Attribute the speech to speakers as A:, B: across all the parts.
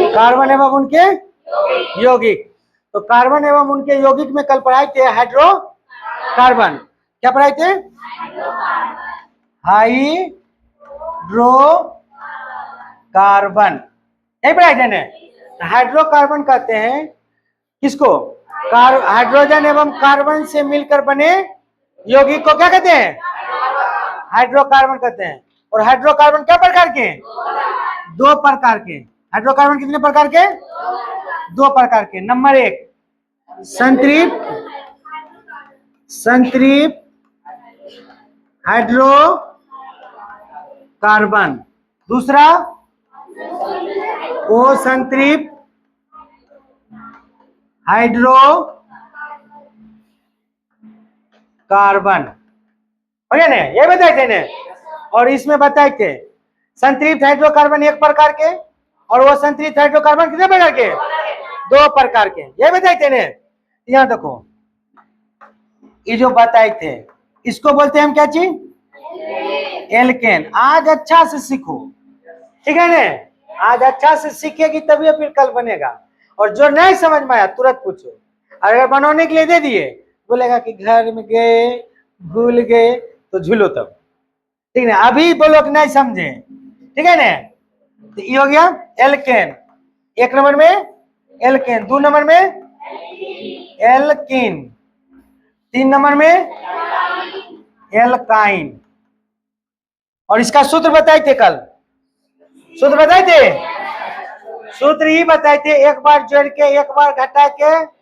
A: Carbon एवं उनके यौगिक। तो कार्बन एवं उनके यौगिक में कल पढ़ाए थे हाइड्रोकार्बन। क्या पढ़ाए थे? हाइड्रोकार्बन, यही पढ़ाए थे ना। हाइड्रोकार्बन कहते हैं किसको? हाइड्रोजन एवं कार्बन से मिलकर बने यौगिक को क्या कहते हैं? हाइड्रोकार्बन कहते हैं। और हाइड्रोकार्बन क्या प्रकार के? दो प्रकार के। हाइड्रोकार्बन कितने प्रकार के? दो प्रकार के। नंबर एक संतृप्त हाइड्रोकार्बन, दूसरा असंतृप्त हाइड्रोकार्बन। हो गया ना, ये बताए थे ना। और इसमें बताए थे संतृप्त हाइड्रोकार्बन एक प्रकार के और वो संतृप्त हाइड्रोकार्बन कितने प्रकार के? दो प्रकार के। ये बताए थे ना। यहाँ देखो, ये जो बताए थे इसको बोलते हैं हम क्या चीज? एल्केन। आज अच्छा से सीखो, ठीक है ना। आज अच्छा से सीखेगी तभी फिर कल बनेगा। और जो नहीं समझ में आया तुरंत पूछो। अगर बनाने के लिए दे दिए बोलेगा कि घर में गए भूल गए तो झूलो तब, ठीक है ना। अभी बोलो कि नहीं समझे, ठीक है ना। तो ये हो गया एल्केन। एक नंबर में एल्केन, दो नंबर में एल्कीन, तीन नंबर में एल्काइन। और इसका सूत्र बताए थे कल, सूत्र बताए थे। सूत्र ही बताए थे, एक बार जोड़ के एक बार घटा के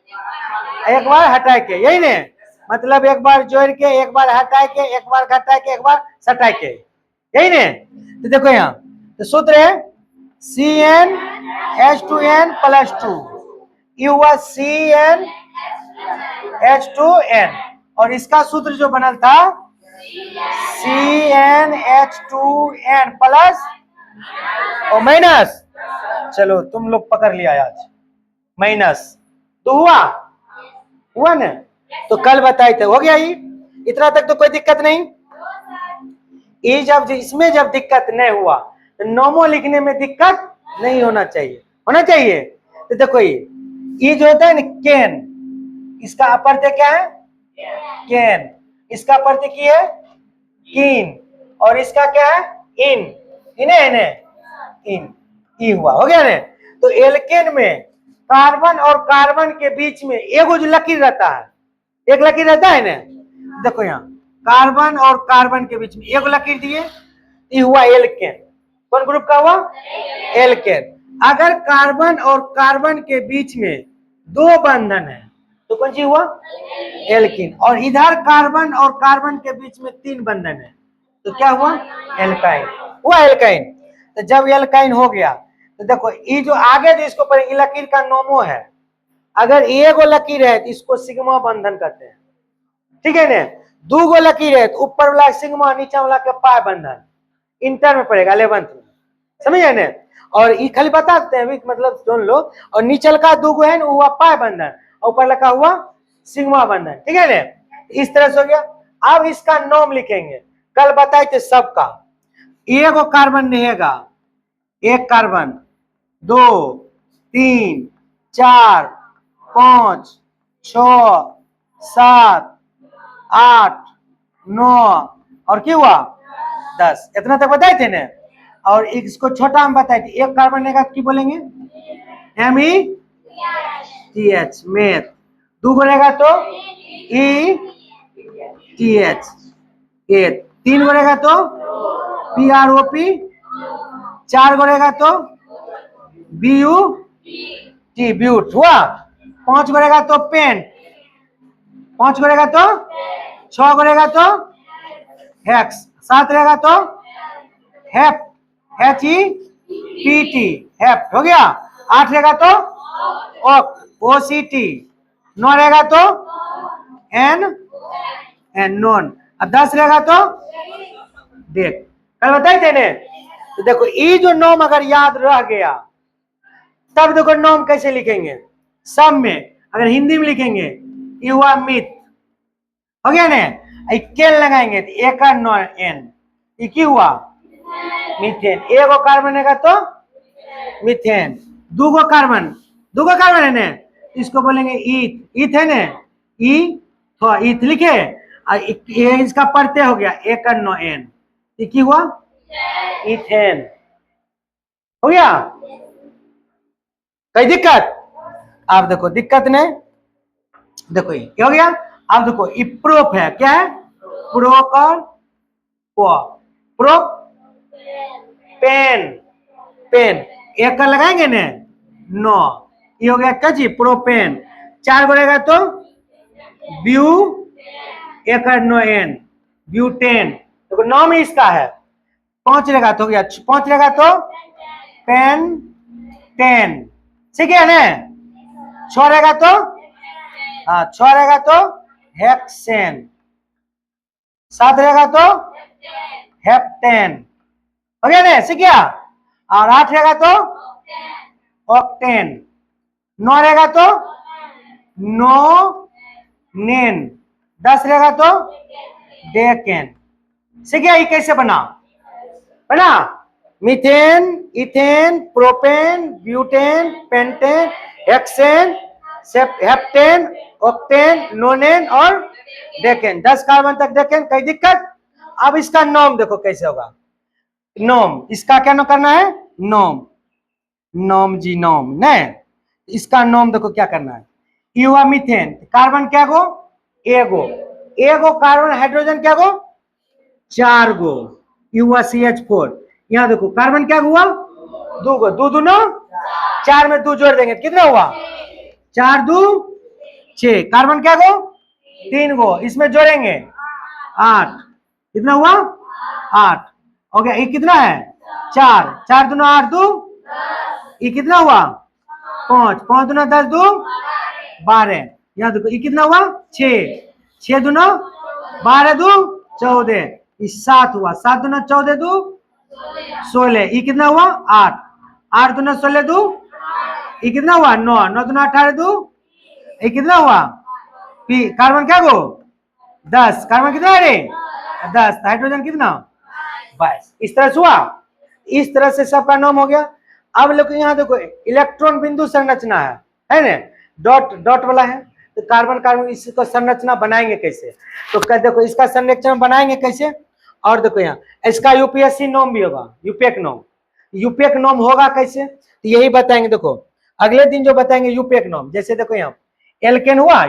A: एक बार हटा के, यही ने। मतलब एक बार जोड़ के एक बार हटा के एक बार घटा के एक बार सटा के, यही ने। तो देखो यहाँ तो सूत्र है CnH2n + 2, ये हुआ CnH2n। और इसका सूत्र जो बनल था CnH2n प्लस और माइनस, चलो तुम लोग पकड़ लिया आज, माइनस तो हुआ ना। तो कल बताए थे, हो गया ये। इतना तक तो कोई दिक्कत नहीं। ये जब इसमें जब दिक्कत नहीं हुआ तो नोमो लिखने में दिक्कत नहीं होना चाहिए, होना चाहिए। तो देखो ये जो होता है ना केन, इसका अपर्त्य क्या है? केन। इसका अपर्त्य की है कीन। और इसका क्या है? इन। इन। ई हुआ, हो गया ना। तो एल्केन में कार्बन और कार्बन के बीच में एगो जो लकीर रहता है, एक लकीर रहता है ना। देखो यहाँ कार्बन और कार्बन के बीच में एगो लकीर दिए, ये हुआ एल्केन। कौन ग्रुप का हुआ? एल्केन। अगर कार्बन और कार्बन के बीच में दो बंधन है तो कौन सी हुआ? एल्कीन। और इधर कार्बन और कार्बन के बीच में तीन बंधन है तो क्या हुआ? एल्काइन हुआ, एल्काइन। तो जब एल्काइन हो गया तो देखो ये जो आगे जो इसको पर लकीर का नोमो है, अगर एगो लकीर है तो इसको सिग्मा बंधन कहते हैं, ठीक है ना। दो गो लकीर है तो ऊपर वाला सिग्मा नीचे वाला के पाई बंधन, इंटर में पड़ेगा 11th में, समझे ना। और ये खाली बताते हैं मतलब सुन लो। और नीचल का दो गो है ना हुआ पाई बंधन, ऊपर लगा हुआ सिग्मा बंधन, ठीक है ना। इस तरह से हो गया। अब इसका नोम लिखेंगे, कल बताए थे सबका। एगो कार्बन रहेगा, एक कार्बन, 2 3 4 5 6 7 8 9 और क्या हुआ 10, इतना तक बताए थे ना। और इसको छोटा हम बताए थे, एक कार्बन रहेगा क्या बोलेंगे? METH, meth. दो रहेगा तो ETH, एथ। तीन रहेगा तो PROP, चार रहेगा तो BUT, ब्यूट हुआ। पांच रहेगा तो पेंट, पांच रहेगा तो, छह रहेगा तो हेक्स, सात रहेगा तो हेप, HEPT, हेप्ट हो गया। आठ रहेगा तो OCT, नौ रहेगा तो नॉन, और 10 रहेगा तो देख। कल बताए थे ने। तो देखो ये जो नोम अगर याद रह गया तब देखो नोम कैसे लिखेंगे। सब में अगर हिंदी में लिखेंगे ये हुआ मिथ, हो गया ना। केन लगाएंगे तो एक नॉन एन, ये क्या हुआ? मीथेन। एगो कार्बन रहेगा तो मीथेन, दो गो कार्बन है ना, इसको बोलेंगे ईथ। ईथ है ना, ई तो ईथ लिखे, ये इसका प्रत्यय हो गया एक नो एन, ये की हुआ इथेन। हो गया, कोई दिक्कत? आप देखो दिक्कत नहीं, देखो ये हो गया। अब देखो ये प्रोप है, क्या है? प्रोक और प्रो पेन, पेन एक का लगाएंगे ना, नो, ये हो गया क्या जी? प्रोपेन। चार बोलेगा तो ब्यू, एक नो एन, ब्यूटेन। देखो नाम ही इसका है। पांच रहेगा तो हो गया, पांच रहेगा तो पेन टेन, ठीक है ना? छह रहेगा तो, हाँ छह रहेगा तो हेक्सेन, सात रहेगा तो हेप्टेन, हो गया ना? सीख गया। और आठ रहेगा तो ऑक्टेन, नौ रहेगा तो नो नेन, दस रहेगा तो डेकेन। सीख गया? ये कैसे बना? बना methane, ethane, propane, butane, pentane, hexane, heptane, octane, नोनेन और डेकेन। 10 कार्बन तक डेकेन। कोई दिक्कत? अब इसका नॉम देखो कैसे होगा। नॉम इसका क्या करना है? नॉम, नॉम जी नॉम नहीं, इसका नॉम देखो क्या करना है। ये हुआ मीथेन, कार्बन क्या गो? एगो, एगो कार्बन, हाइड्रोजन क्या गो? 4 गो। ये हुआ CH4। यहाँ देखो कार्बन क्या हुआ? 2 गो, दो दूनो 4 में 2 जोड़ देंगे कितना हुआ? 4 2 6। कार्बन क्या गो? 3 गो, इसमें जोड़ेंगे 8, कितना हुआ? 8 हो गया। ये कितना है? 4, 4 दूनो 8 2, ये कितना हुआ? 5, 5 दूनो 10 2 12। यहाँ देखो ये कितना हुआ? 6, 6 दूनो 12 2 14, ये 7 हुआ, 7 दूना 14 2 16, ये कितना हुआ? 8, 8 दूना 16 2, ये कितना हुआ? 9, 9 दूना 18 2, ये कितना हुआ? कार्बन क्या गो? 10। कार्बन कितना है रे? 10। हाइड्रोजन कितना? बस इस तरह से हुआ। इस तरह से सबका नाम हो गया। अब लोग यहाँ देखो इलेक्ट्रॉन बिंदु संरचना है ना, डॉट डॉट वाला है, तो कार्बन कार्बन इसको संरचना बनाएंगे कैसे? तो देखो इसका संरचना बनाएंगे कैसे? और देखो यहाँ इसका यूपीएससी नॉम भी होगा, यूपेक नॉम। यूपेक नॉम होगा कैसे? तो यही बताएंगे। देखो अगले दिन जो बताएंगे यूपेक नॉम। जैसे देखो यहाँ एल्केन हुआ,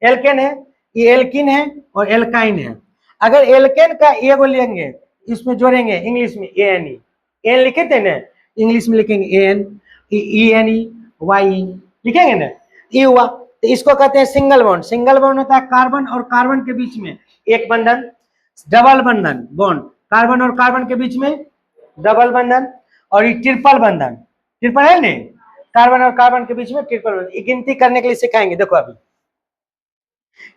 A: एल्केन है, ये एल्किन है और एल्काइन है। अगर एल्केन का एगो लेंगे, इसमें जोड़ेंगे इंग्लिश में ANE, एन लिखे थे ना, इंग्लिश में लिखेंगे AN, ENE YE लिखेंगे ना, ये हुआ। तो इसको कहते हैं सिंगल बॉन्ड। सिंगल बॉन्ड होता है कार्बन और कार्बन के बीच में एक बंधन। डबल बंधन बॉन्ड, कार्बन और कार्बन के बीच में डबल बंधन। और ये ट्रिपल बंधन, ट्रिपल है नहीं, कार्बन और कार्बन के बीच में ट्रिपल बंधन। गिनती करने के लिए सिखाएंगे। देखो अभी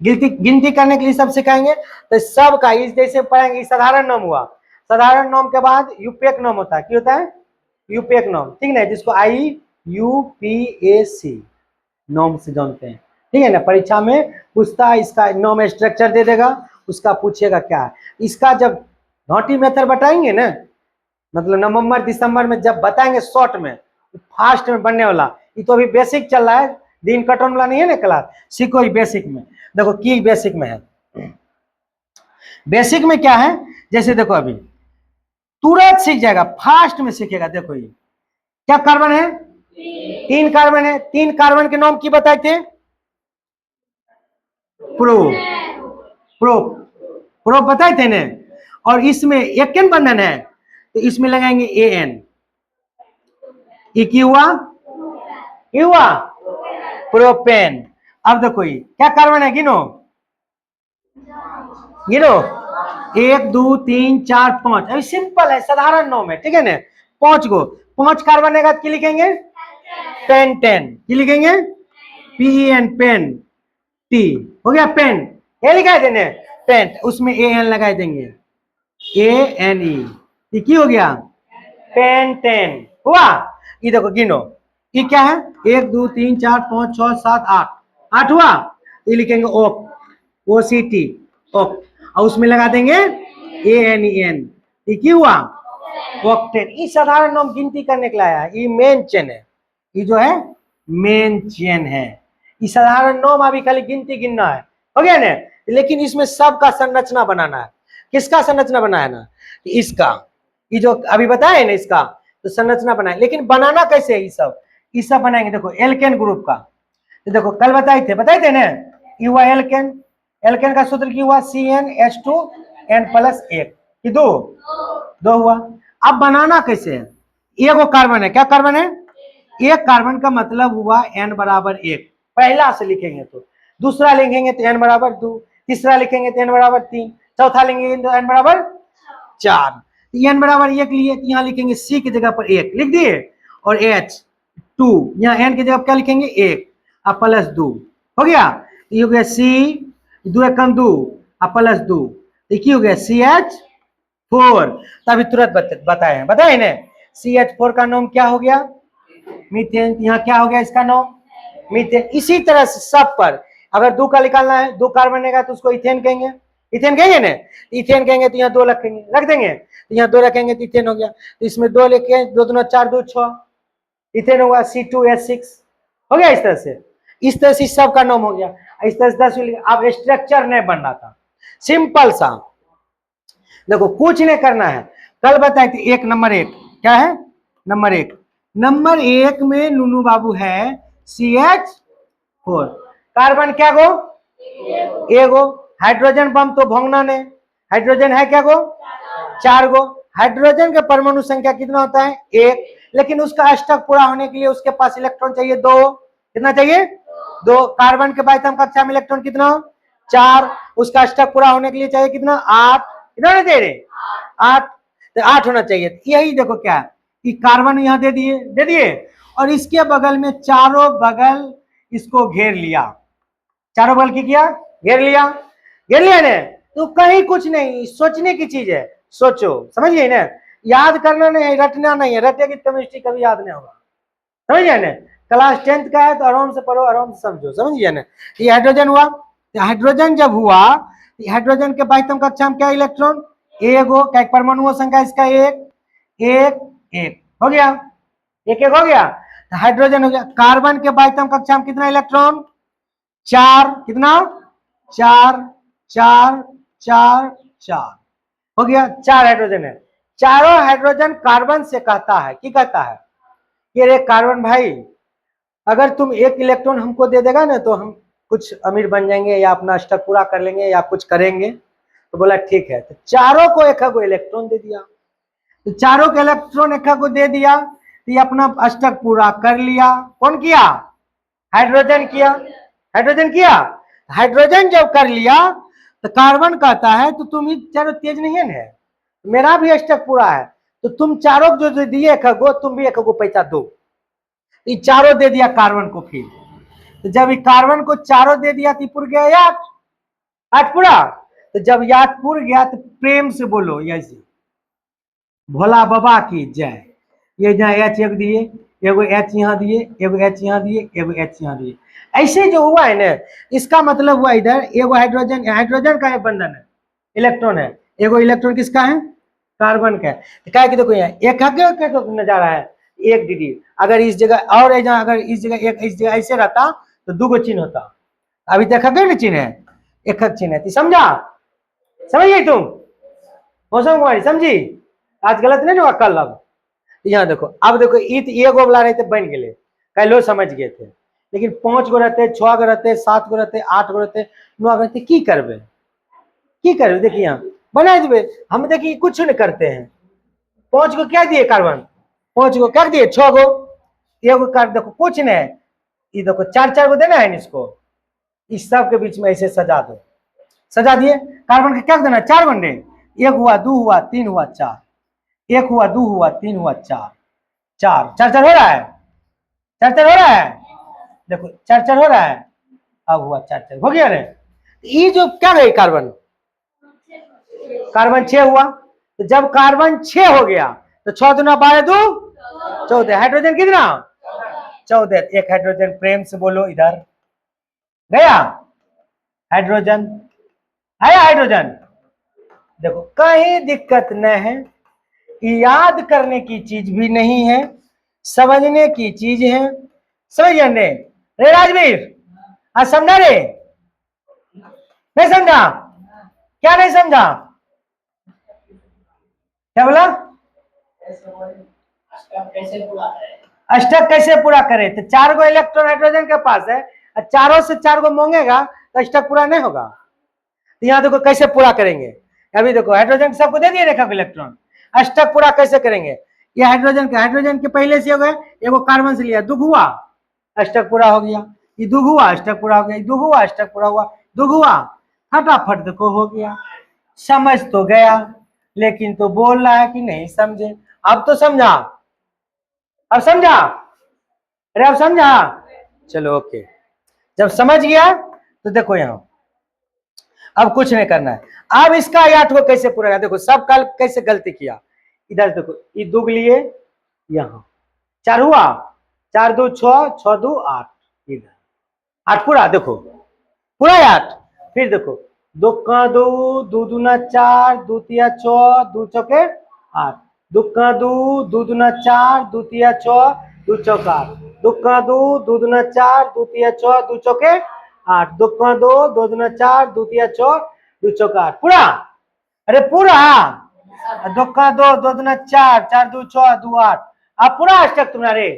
A: गिनती करने के लिए सब सिखाएंगे। तो सब का इस जैसे पढ़ेंगे। साधारण नाम हुआ, साधारण नाम के बाद यूपेक नाम होता है। क्या होता है? यूपेक नाम, ठीक ना, जिसको IUPAC नाम से जानते हैं, ठीक है ना। परीक्षा में पूछता है, इसका नाम स्ट्रक्चर दे देगा, उसका पूछेगा क्या है। इसका जब घाटी मेथड बताएंगे ना, मतलब नवंबर दिसंबर में जब बताएंगे शॉर्ट में, फास्ट में बनने वाला। ये तो अभी बेसिक चल रहा है, दिन कटन वाला नहीं है ना क्लास, सीखो ही बेसिक में। देखो की बेसिक में है, बेसिक में क्या है, जैसे देखो अभी तुरंत सीख जाएगा, फास्ट में सीखेगा। देखो ये क्या कार्बन है? 3 कार्बन है। 3 कार्बन के नाम की बताए थे? प्रो, प्रो, प्रो बताए थे ना। और इसमें एक बंधन है, तो इसमें लगाएंगे AN। ये हुआ, ये हुआ प्रोपेन। अब देखो ये क्या कार्बन है, गिनो गिनो, 1 2 3 4 5। अभी सिंपल है, साधारण नाम है, ठीक है ना। 5 गो, 5 कार्बन है तो लिखेंगे पेंटेन। की लिखेंगे? PEN, पेन, T हो गया पेन। ये लिखा देने पेंट, उसमें AN लगा देंगे, ANE, ये की हो गया? पेंटेन हुआ। ये देखो गिनो, ये क्या है? 1 2 3 4 5 6 7 8, 8 हुआ। ये लिखेंगे ओक, OCT ओक, और उसमें लगा देंगे ANEN, ये की हुआ? ऑक्टेन। ये साधारण नाम गिनती करने के लिए आया है, ये मेन चेन है, ये जो है मेन चेन है। ये साधारण 9 में अभी खाली गिनती गिनना है, हो गया ना। लेकिन इसमें सबका संरचना बनाना है। किसका संरचना बनाना है ना, इसका, ये जो अभी बताए ना इसका तो संरचना बनाए। लेकिन बनाना कैसे है, ये सब बनाएंगे। देखो एल्केन ग्रुप का, तो देखो कल बताए थे ना, ये हुआ एल्केन। एल्केन का सूत्र क्या हुआ, CnH2n+1 कि दो हुआ। अब बनाना कैसे है, एगो कार्बन है, क्या कार्बन है, एक कार्बन का मतलब हुआ n बराबर 1, पहला से लिखेंगे तो, दूसरा लिखेंगे तो n बराबर 2, तीसरा लिखेंगे तो n बराबर 3, चौथा लिखेंगे तो n बराबर 4। n बराबर 1 लिए तो यहाँ लिखेंगे C की जगह पर 1 लिख दिए, और H2 यहाँ n की जगह पर क्या लिखेंगे 1 अब +2, हो गया। ये हो गया C 2 1 2 अब +2, ये हो गया CH4। तभी तुरंत बताए ना, CH4 का नाम क्या हो गया, मीथेन। यहाँ क्या हो गया इसका नाम, मीथेन। इसी तरह से सब पर अगर 2 का निकालना है, 2 कार्बन रहेगा तो उसको इथेन कहेंगे, इथेन कहेंगे ना, इथेन कहेंगे तो यहाँ 2 रख देंगे, तो यहाँ 2 रखेंगे तो इथेन हो गया। तो इसमें 2 लेके 2 दूना 4 2 6 इथेन होगा C2H6, हो गया। इस तरह से सबका नाम हो गया। इस तरह से 10 अब स्ट्रक्चर नहीं बनना था, सिंपल सा, देखो कुछ नहीं करना है। कल बताए थे 1 नंबर 1 क्या है, नंबर 1 में नूनू बाबू है CH4, कार्बन क्या गो, एगो, हाइड्रोजन बम तो भोंगना ने, हाइड्रोजन है क्या गो, 4 गो। हाइड्रोजन का परमाणु संख्या कितना होता है 1, लेकिन उसका अष्टक पूरा होने के लिए उसके पास इलेक्ट्रॉन चाहिए 2, कितना चाहिए 2। कार्बन के बाइथम कक्षा में इलेक्ट्रॉन कितना 4, उसका अष्टक पूरा होने के लिए चाहिए कितना 8, कितना होना चाहिए 8, तो 8 होना चाहिए। यही देखो क्या है कि कार्बन यहाँ दे दिए और इसके बगल में चारों बगल इसको घेर लिया, चारों बगल की किया, घेर लिया ने, तो कहीं कुछ नहीं, सोचने की चीज है, सोचो, समझिए ना, याद करना नहीं है, रटना नहीं है, रटेगी केमिस्ट्री कभी याद नहीं होगा, समझिए ना। क्लास 10th का है तो आराम से पढ़ो, आराम से समझो, समझिए ना। ये हाइड्रोजन हुआ, हाइड्रोजन जब हुआ, हाइड्रोजन के बाइथम कक्षा में क्या इलेक्ट्रॉन एगो, क्या परमाणु संख्या इसका 1 हो गया, 1 हो गया, हाइड्रोजन हो गया। कार्बन के बाइथम कक्षा में कितना इलेक्ट्रॉन 4, कितना 4 4 4 4 हो गया, 4 हाइड्रोजन है। चारों हाइड्रोजन कार्बन से कहता है, की कहता है कि रे कार्बन भाई, अगर तुम 1 इलेक्ट्रॉन हमको दे देगा ना तो हम कुछ अमीर बन जाएंगे या अपना अष्टक पूरा कर लेंगे या कुछ करेंगे। तो बोला ठीक है, तो चारों को 1 इलेक्ट्रॉन दे दिया, तो चारों को इलेक्ट्रॉन 1 दे दिया, तो ये अपना अष्टक पूरा कर लिया। कौन किया, हाइड्रोजन किया, हाइड्रोजन जब कर लिया तो कार्बन कहता है तो तुम ही चारों तेज नहीं है ना, मेरा भी अष्टक पूरा है, तो तुम चारों जो दिए 1 तुम भी 1 पैसा दो। ये चारों दे दिया कार्बन को। फिर तो जब ये कार्बन को चारों दे दिया तो पुर गया याद पूरा। तो जब याद पुर गया तो प्रेम से बोलो ऐसे, भोला बाबा की जय। ये जहाँ H1 दिए, एगो H यहाँ दिए, एगो H यहाँ दिए, एगो H यहाँ दिए, ऐसे जो हुआ है ना, इसका मतलब हुआ इधर एगो हाइड्रोजन का बंधन है, इलेक्ट्रॉन है, एगो इलेक्ट्रॉन किसका है, कार्बन का है। तो क्या कि देखो यहाँ 1 नजारा है 1 डिग्री, अगर इस जगह और अगर इस जगह इस जगह ऐसे रहता तो 2 चिन्ह होता। अभी देखा गया ना चिन्ह है, 1 चिन्ह है। समझा, समझिए तुम मौसम कुमारी, समझी, आज गलत नहीं हुआ कल। अब यहाँ देखो, अब देखो एगो वाला रहते बन गए, कल समझ गए थे, लेकिन 5 गो रहते, 6 गो रहते, 7 गो रहते, 8 गो रहते, 9 रहते, की करबे देखिए यहाँ बना देवे हम, देखिए कुछ नहीं करते हैं। 5 गो क्या दिए कार्बन, 5 गो क्या दिए, 6 गो, एगो कार्बन देखो कुछ नहीं, ये देखो 4 गो देना है इसको, इस सब के बीच में ऐसे सजा दो, सजा दिए। कार्बन का क्या देना, 4 बंडे, 1 हुआ, 2 हुआ, 3 हुआ, 4, 1 हुआ, 2 हुआ, 3 हुआ, 4 4 हो रहा है, 4 हो रहा है, देखो 4 हो रहा है, अब हुआ 4 हो गया रे। ये जो क्या गई कार्बन 6 हुआ, तो जब कार्बन 6 हो गया तो 6 दूना 12 2 14, हाइड्रोजन कितना 14, 1 हाइड्रोजन, प्रेम से बोलो इधर गया हाइड्रोजन, आया हाइड्रोजन। देखो कहीं दिक्कत नहीं है, याद करने की चीज भी नहीं है, समझने की चीज है। समझ गया ने रे राजवीर? आज समझा रे? नहीं समझा? क्या नहीं समझा? क्या बोला? अष्टक कैसे पूरा करे? तो 4 गो इलेक्ट्रॉन हाइड्रोजन के पास है और चारों से 4 गो मांगेगा तो अष्टक पूरा नहीं होगा। तो यहाँ देखो कैसे पूरा करेंगे। अभी देखो हाइड्रोजन सबको दे दिए रेखा को इलेक्ट्रॉन, अष्टक पूरा कैसे करेंगे? ये हाइड्रोजन के पहले से हो गए, एगो कार्बन से लिया, दुग हुआ, अष्टक पूरा हो गया। ये दुग हुआ, अष्टक पूरा हो गया, दुग हुआ, अष्टक पूरा हुआ, दुग हुआ, फटाफट देखो हो गया। समझ तो गया, लेकिन तो बोल रहा है कि नहीं समझे। अब तो समझा? अब समझा? अरे अब समझा? चलो ओके। जब समझ गया तो देखो यहां अब कुछ नहीं करना है। अब इसका 8 को कैसे पूरा करना? देखो सब कल कैसे गलती किया। इधर देखो ये दुग लिए, यहां 4 हुआ, 4 2 6, 6 2 8, इधर 8 पूरा, देखो पूरा 8। फिर देखो 2 का 2, 2 दूना 4, 2 तिया 6, 2 चौके 8, 2 का 2, 2 दूना 4, 2 तिया 6, 2 चौका 8, 2 का 2, 2 दूना 4, 2 तिया 6, 2 चौके 8, 2 का 2, 2 दूना 4, 2 तिया 6, 2 चौका 8 पूरा। अरे पूरा 2 का 2, 2 दूना 4, 4 2 6, 2 8। अब पूरा अष्टक तुम्हारे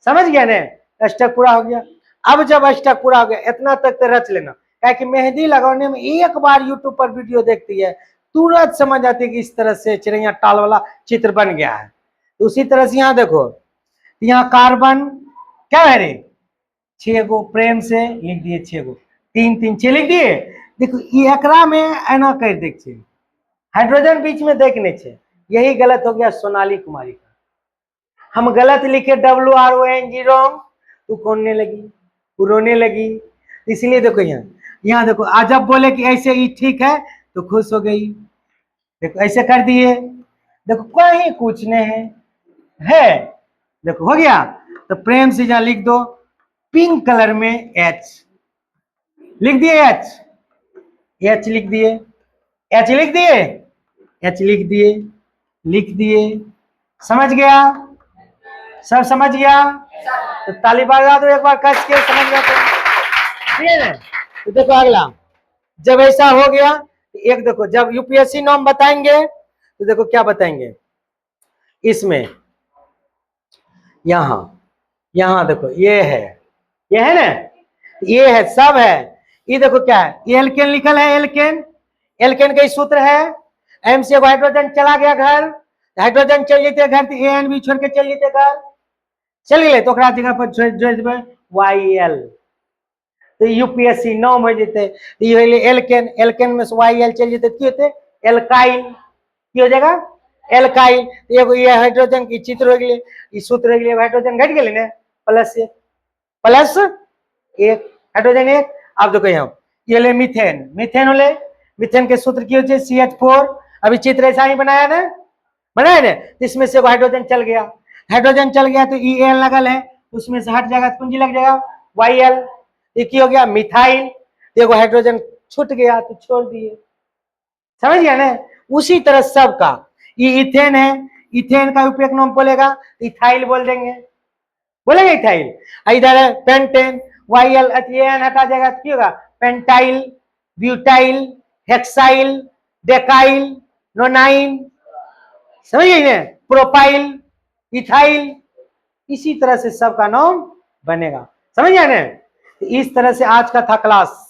A: समझ गया ने? अष्टक पूरा हो गया। अब जब अष्टक पूरा हो गया इतना तक तो रच लेना, कि मेहंदी लगाने में एक बार यूट्यूब पर वीडियो देखती है तुरंत समझ आती है कि इस तरह से चिड़ैया टाल वाला चित्र बन गया है। तो उसी तरह से यहाँ देखो, यहाँ कार्बन क्या है रे? 6 गो, प्रेम से लिख दिए 6 गो, 3 3 6 लिख दिए। देखो ये एकरा में एना कर देख छे, हाइड्रोजन बीच में देख नहीं छे, यही गलत हो गया सोनाली कुमारी का। हम गलत लिखे WRONG रॉन्ग, तू कौनने लगी, तू रोने लगी। इसलिए देखो यहाँ देखो आज जब बोले कि ऐसे ही ठीक है तो खुश हो गई। देखो ऐसे कर दिए, देखो कहीं कुछ नहीं है, देखो हो गया। तो प्रेम से जहाँ लिख दो पिंक कलर में H लिख दिए, H लिख दिए, H लिख दिए, H लिख दिए, लिख दिए। समझ गया? सब समझ गया? तो ताली बजा दो एक बार कस के, समझ गया तो ठीक है ना? तो देखो अगला, जब ऐसा हो गया तो एक देखो जब यूपीएससी नॉर्म बताएंगे तो देखो क्या बताएंगे इसमें, यहां देखो ये है ना, ये है सब है। ये देखो क्या है, ये एल्केन लिखल है, एल्केन का सूत्र है, एम से हाइड्रोजन चला गया घर, हाइड्रोजन चल जेते घर तो एन भी छोड़ के चल जेते घर, चल गए तो जगह पर जोड़ देबै YL। तो यूपीएससी नाम हो जेते, ये एल्केन में से YL चल जेते की होते एल्काइल, की हो जाएगा एल्काइल। एगो ये हाइड्रोजन की चित्र हो गए, ई सूत्र हो गए, हाइड्रोजन घट गए ना, प्लस 1 हाइड्रोजन 1। अब देखो यहाँ ये ले मीथेन होले, मीथेन के सूत्र की हो CH4। अभी चित्र ऐसा ही बनाया ना, इसमें से हाइड्रोजन चल गया, तो EL लगल है, उसमें से हट जाएगा पूंजी लग जाएगा YL। ये की हो गया मिथाइल, देखो हाइड्रोजन छूट गया तो छोड़ दिए। समझ गया ना? उसी तरह सबका, ये इथेन है, इथेन का उपयोग नाम बोलेगा इथाइल बोल देंगे, बोलेंगे इथाइल। इधर है पेंटेन, YL एन हटा जाएगा तो होगा पेंटाइल, ब्यूटाइल, हेक्साइल, डेकाइल, नोनाइन। समझ गए ना? प्रोपाइल, इथाइल, इसी तरह से सबका नाम बनेगा। समझ गए ना? इस तरह से आज का था क्लास।